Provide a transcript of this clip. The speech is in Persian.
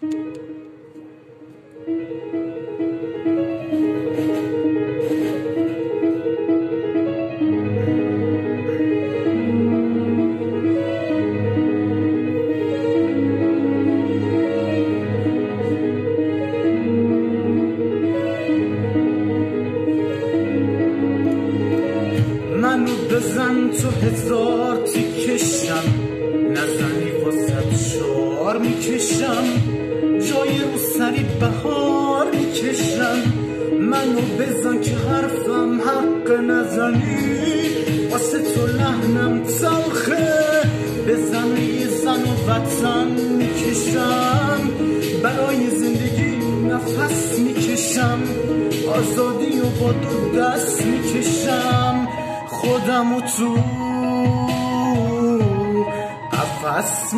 منو بزن تو هزار تیکشم، نزنی واسه شعار میکشم، جای رو سری بهار میکشم. منو بزن که حرفم حق نزنی، واسه تو لحنم تلخه. بزن یه زن و وطن میکشم، برای زندگی نفس میکشم، آزادی و با دو دست میکشم، خودمو تو قفس